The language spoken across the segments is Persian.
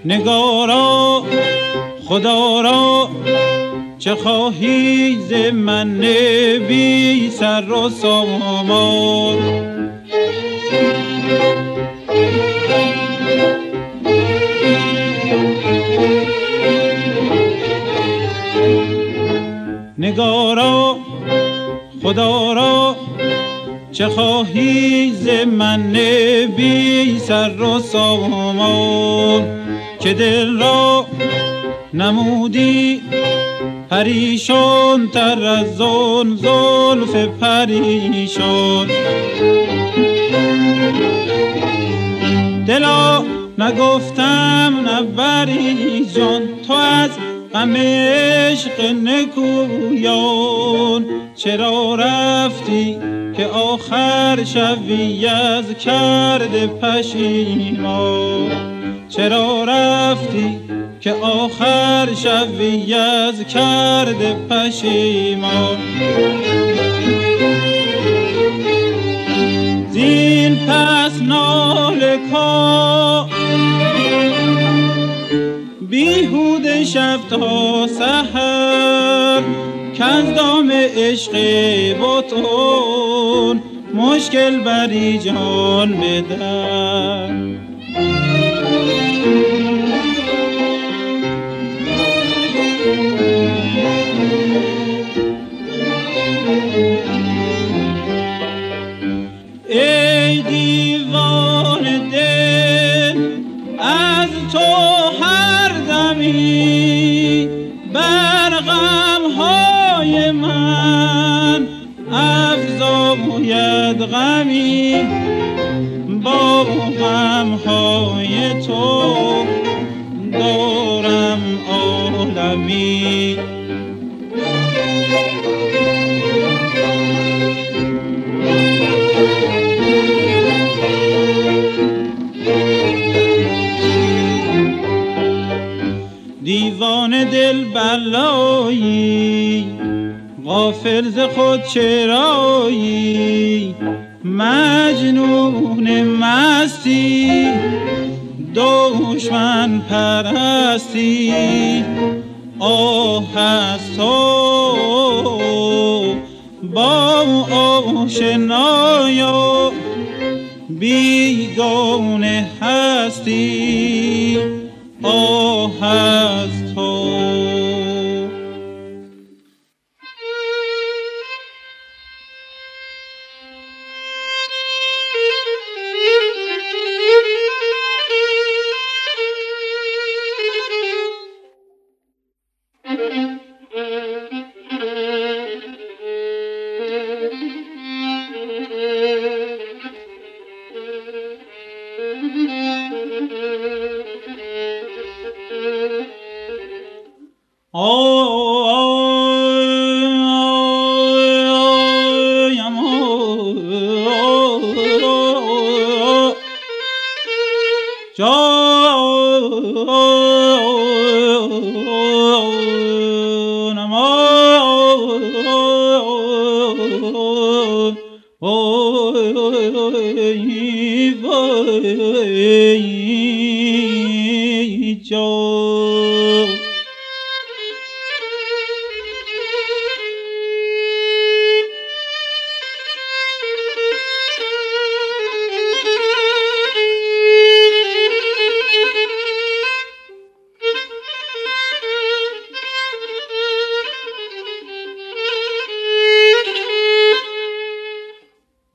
نگارا خدا را چه خواهی ز من بی سر و سامان؟ نگارا خدا را چه خواهی ز من بی سر و سامان؟ که دل را نمودی پریشان تر از آن زلف پریشان. دلا نگفتم نبری جان تو از غم عشق نکویان. چرا رفتی که آخر شوی از کرده پشیمان؟ چرا رفتی که آخر شوی از کرده پشیمان؟ زین پس ناله کن بیهوده شب تا سحر، کز دام عشق بتون مشکل بری جان بدر. ای دیوان دل از تو هر دمی بر غمهای من افزاید غمی. با غمهای تو دارم عالمی. دیوان دل بلایی غافل ز خود چرایی؟ مجنون مستی دشمن پرستی. آه از تو با آشنایا بیگانه هستی. آه از تو.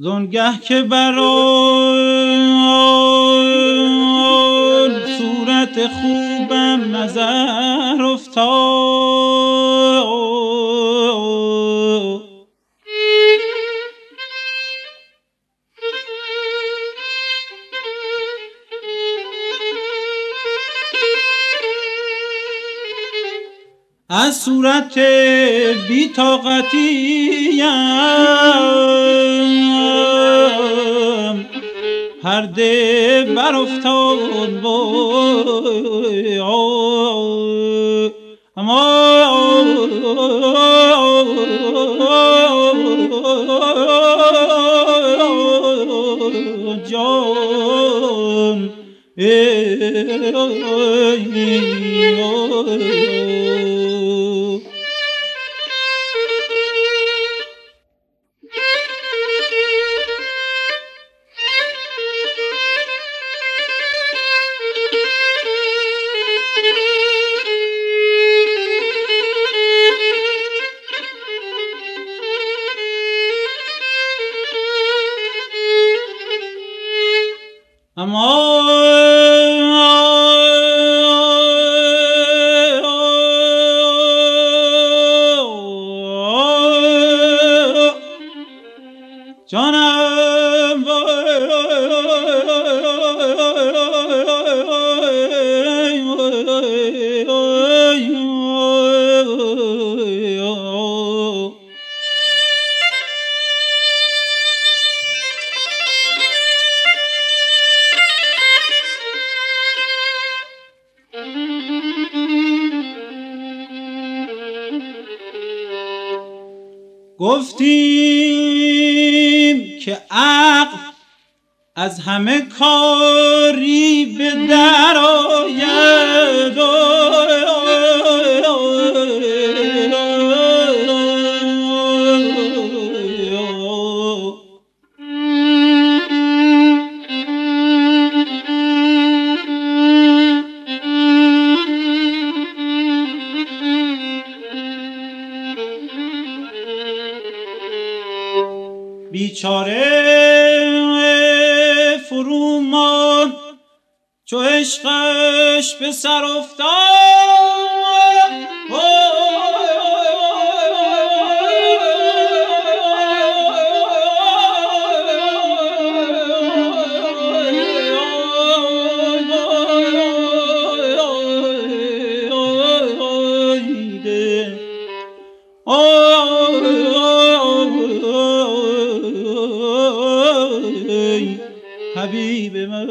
زنگه که بران صورت خوبم نظر افتاد، از صورت بی‌طاقتیم پرده برافتاد جان جانم گفتیم که عقل از همه کاری به در آید، بیچاره فرومان چو عشقش به سر افتاد، حبیب من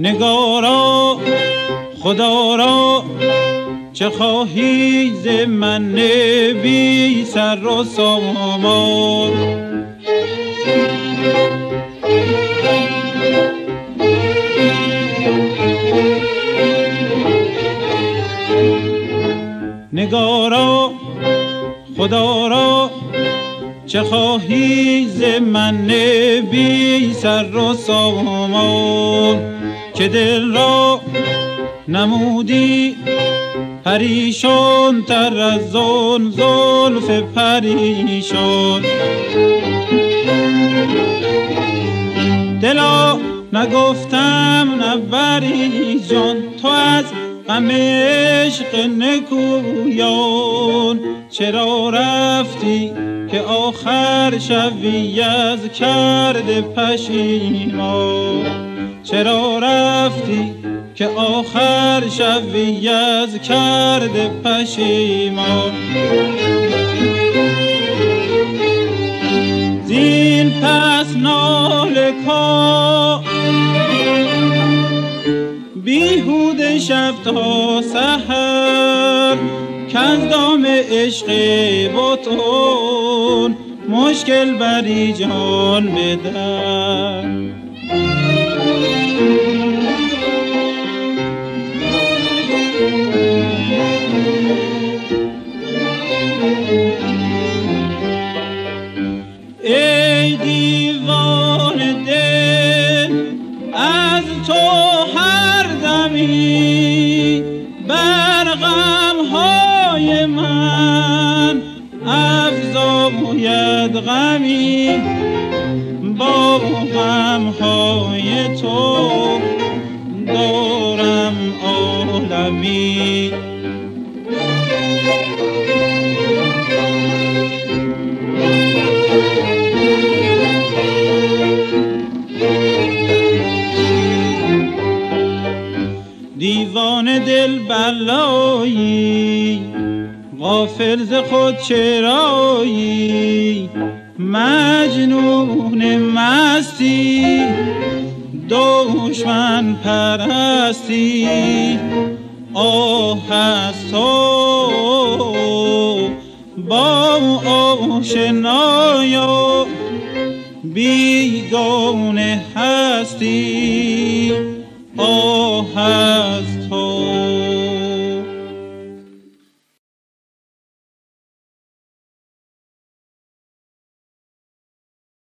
نگارا خدا را چه خواهی ز من بی سر و سامان؟ نگارا خدا را چه خواهی ز من بی سر و سامان؟ که دل را نمودی پریشان تر از آن زلف پریشان. دلا نگفتم نبری جان تو از غم عشق نکویان. چرا رفتی که آخر شوی از کرده پشیمان؟ چرا رفتی که آخر شوی از کرده پشیمان؟ زین پس ناله کن بیهوده شب تا سحر، کز دام عشق بتون مشکل بری جان بدر. ای دیوان دل از تو هر دمی بر غمهای من افزاید غمی. با غمهای تو دارم عالمی. دیوان دل بلایی غافل ز خود چرایی؟ مجنون مستی دشمن پرستی. آه از تو با آشنایا بیگانه هستی. آه